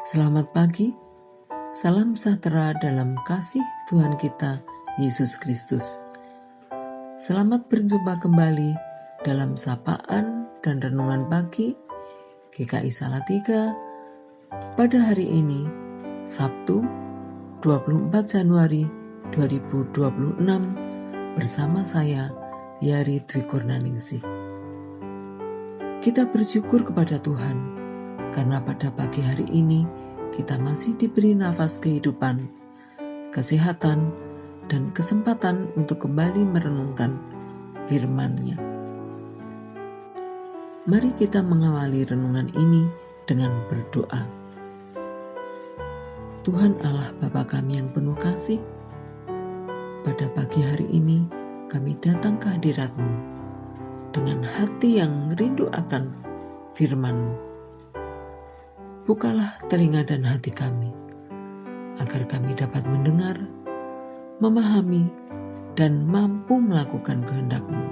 Selamat pagi, salam sejahtera dalam kasih Tuhan kita, Yesus Kristus. Selamat berjumpa kembali dalam sapaan dan renungan pagi GKI Salatiga pada hari ini, Sabtu 24 Januari 2026 bersama saya, Yari Dwi Kurnaningsih. Kita bersyukur kepada Tuhan karena pada pagi hari ini kita masih diberi nafas kehidupan, kesehatan, dan kesempatan untuk kembali merenungkan firman-Nya. Mari kita mengawali renungan ini dengan berdoa. Tuhan Allah Bapa kami yang penuh kasih, pada pagi hari ini kami datang ke hadirat-Mu dengan hati yang rindu akan firman-Mu. Bukalah telinga dan hati kami, agar kami dapat mendengar, memahami, dan mampu melakukan kehendak-Mu.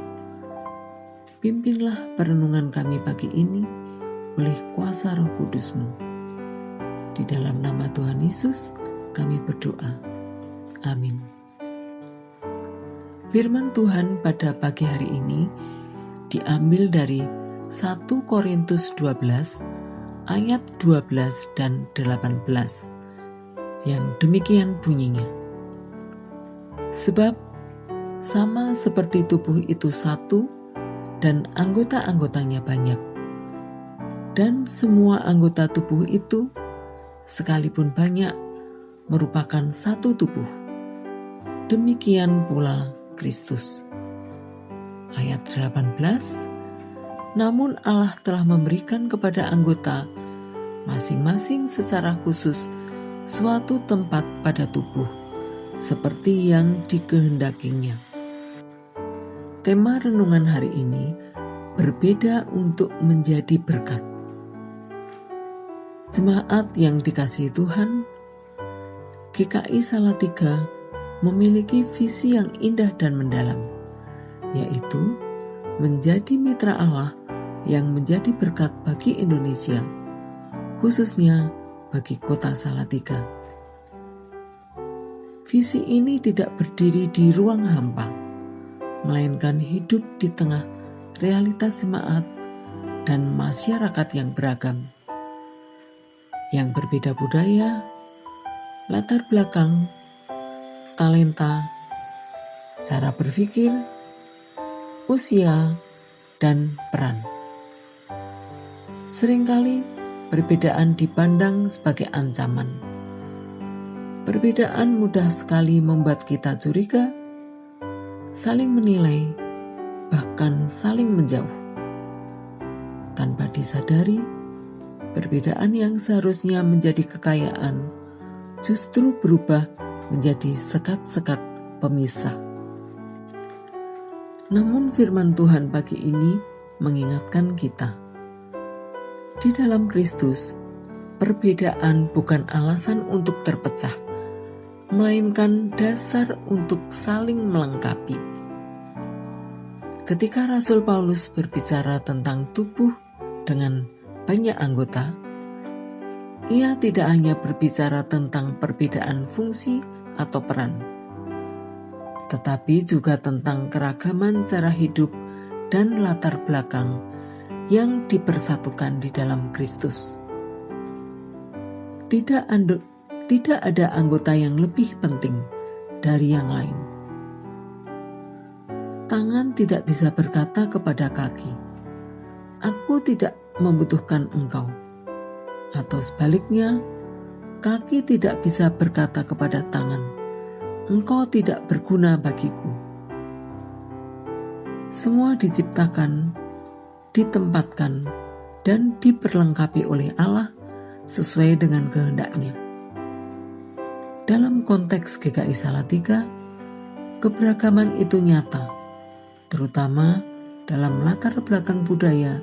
Pimpinlah perenungan kami pagi ini oleh kuasa Roh Kudus-Mu. Di dalam nama Tuhan Yesus kami berdoa. Amin. Firman Tuhan pada pagi hari ini diambil dari 1 Korintus 12 ayat 12 dan 18 yang demikian bunyinya. Sebab sama seperti tubuh itu satu dan anggota-anggotanya banyak, dan semua anggota tubuh itu sekalipun banyak merupakan satu tubuh. Demikian pula Kristus. Ayat 18, namun Allah telah memberikan kepada anggota masing-masing secara khusus suatu tempat pada tubuh, seperti yang dikehendakinya. Tema renungan hari ini berbeda untuk menjadi berkat. Jemaat yang dikasihi Tuhan, GKI Salatiga memiliki visi yang indah dan mendalam, yaitu menjadi mitra Allah yang menjadi berkat bagi Indonesia, khususnya bagi kota Salatiga. Visi ini tidak berdiri di ruang hampa, melainkan hidup di tengah realitas jemaat dan masyarakat yang beragam, yang berbeda budaya, latar belakang, talenta, cara berpikir, usia, dan peran. Seringkali perbedaan dipandang sebagai ancaman. Perbedaan mudah sekali membuat kita curiga, saling menilai, bahkan saling menjauh. Tanpa disadari, perbedaan yang seharusnya menjadi kekayaan justru berubah menjadi sekat-sekat pemisah. Namun firman Tuhan pagi ini mengingatkan kita, di dalam Kristus, perbedaan bukan alasan untuk terpecah, melainkan dasar untuk saling melengkapi. Ketika Rasul Paulus berbicara tentang tubuh dengan banyak anggota, ia tidak hanya berbicara tentang perbedaan fungsi atau peran, tetapi juga tentang keragaman cara hidup dan latar belakang yang dipersatukan di dalam Kristus. Tidak ada anggota yang lebih penting dari yang lain. Tangan tidak bisa berkata kepada kaki, "Aku tidak membutuhkan engkau." Atau sebaliknya, kaki tidak bisa berkata kepada tangan, "Engkau tidak berguna bagiku." Semua diciptakan, ditempatkan, dan diperlengkapi oleh Allah sesuai dengan kehendak-Nya. Dalam konteks GKI Salatiga, keberagaman itu nyata, terutama dalam latar belakang budaya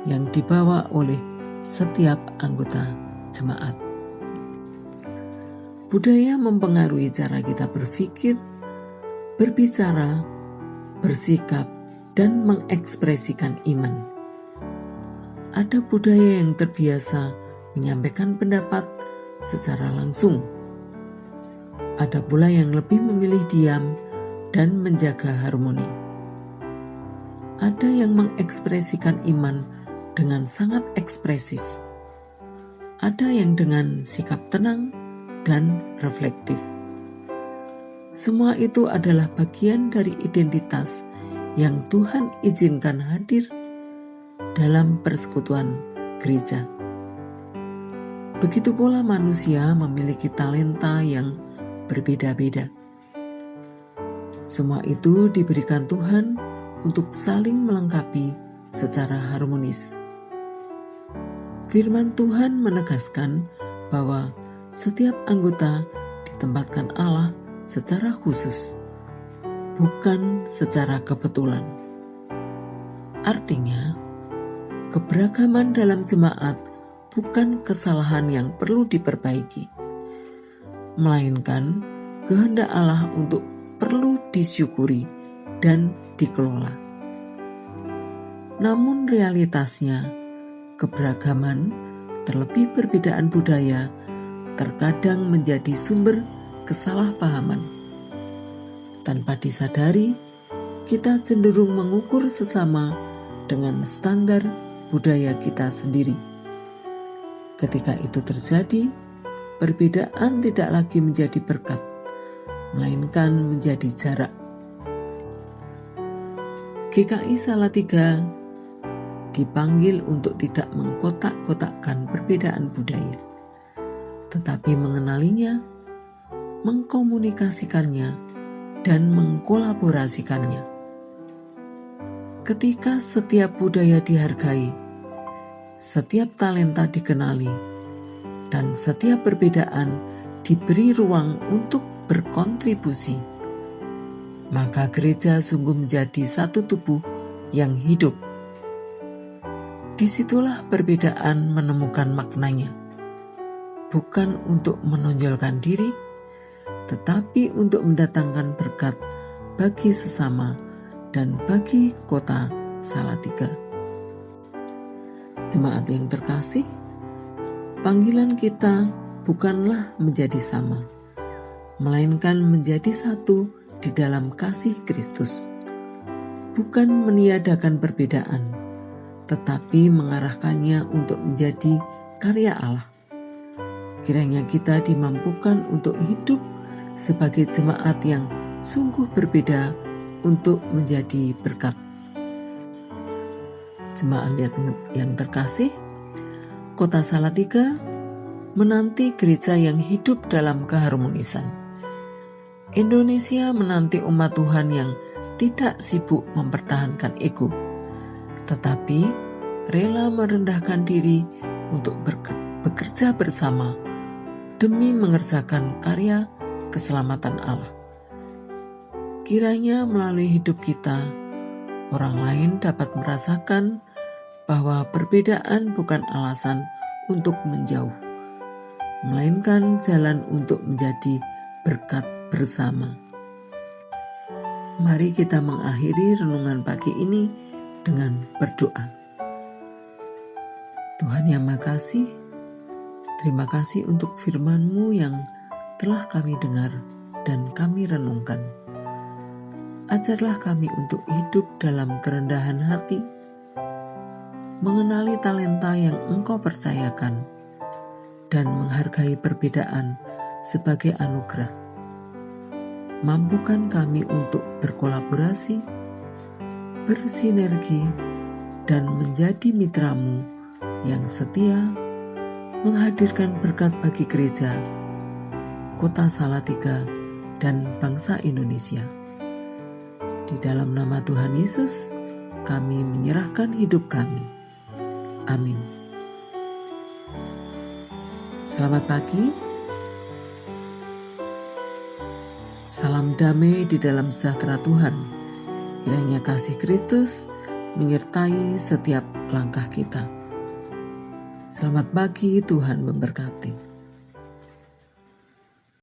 yang dibawa oleh setiap anggota jemaat. Budaya mempengaruhi cara kita berpikir, berbicara, bersikap, dan mengekspresikan iman. Ada budaya yang terbiasa menyampaikan pendapat secara langsung. Ada pula yang lebih memilih diam dan menjaga harmoni. Ada yang mengekspresikan iman dengan sangat ekspresif. Ada yang dengan sikap tenang dan reflektif. Semua itu adalah bagian dari identitas yang Tuhan izinkan hadir dalam persekutuan gereja. Begitu pula manusia memiliki talenta yang berbeda-beda. Semua itu diberikan Tuhan untuk saling melengkapi secara harmonis. Firman Tuhan menegaskan bahwa setiap anggota ditempatkan Allah secara khusus, bukan secara kebetulan. Artinya, keberagaman dalam jemaat bukan kesalahan yang perlu diperbaiki, melainkan kehendak Allah untuk perlu disyukuri dan dikelola. Namun realitasnya, keberagaman, terlebih perbedaan budaya, terkadang menjadi sumber kesalahpahaman. Tanpa disadari, kita cenderung mengukur sesama dengan standar budaya kita sendiri. Ketika itu terjadi, perbedaan tidak lagi menjadi berkat, melainkan menjadi jarak. GKI Salatiga dipanggil untuk tidak mengkotak-kotakkan perbedaan budaya, tetapi mengenalinya, mengkomunikasikannya, dan mengkolaborasikannya. Ketika setiap budaya dihargai, setiap talenta dikenali, dan setiap perbedaan diberi ruang untuk berkontribusi, maka gereja sungguh menjadi satu tubuh yang hidup. Disitulah perbedaan menemukan maknanya, bukan untuk menonjolkan diri, tetapi untuk mendatangkan berkat bagi sesama dan bagi kota Salatiga. Jemaat yang terkasih, panggilan kita bukanlah menjadi sama, melainkan menjadi satu di dalam kasih Kristus. Bukan meniadakan perbedaan, tetapi mengarahkannya untuk menjadi karya Allah. Kiranya kita dimampukan untuk hidup sebagai jemaat yang sungguh berbeda untuk menjadi berkat. Jemaat yang terkasih, kota Salatiga menanti gereja yang hidup dalam keharmonisan. Indonesia menanti umat Tuhan yang tidak sibuk mempertahankan ego, tetapi rela merendahkan diri untuk bekerja bersama demi mengerjakan karya keselamatan Allah. Kiranya melalui hidup kita, orang lain dapat merasakan bahwa perbedaan bukan alasan untuk menjauh, melainkan jalan untuk menjadi berkat bersama. Mari kita mengakhiri renungan pagi ini dengan berdoa. Tuhan yang Maha Kasih, terima kasih untuk firman-Mu yang telah kami dengar dan kami renungkan. Ajarlah kami untuk hidup dalam kerendahan hati, mengenali talenta yang Engkau percayakan, dan menghargai perbedaan sebagai anugerah. Mampukan kami untuk berkolaborasi, bersinergi, dan menjadi mitra-Mu yang setia, menghadirkan berkat bagi gereja, kota Salatiga, dan bangsa Indonesia. Di dalam nama Tuhan Yesus, kami menyerahkan hidup kami. Amin. Selamat pagi. Salam damai di dalam sejahtera Tuhan. Kiranya kasih Kristus menyertai setiap langkah kita. Selamat pagi, Tuhan memberkati.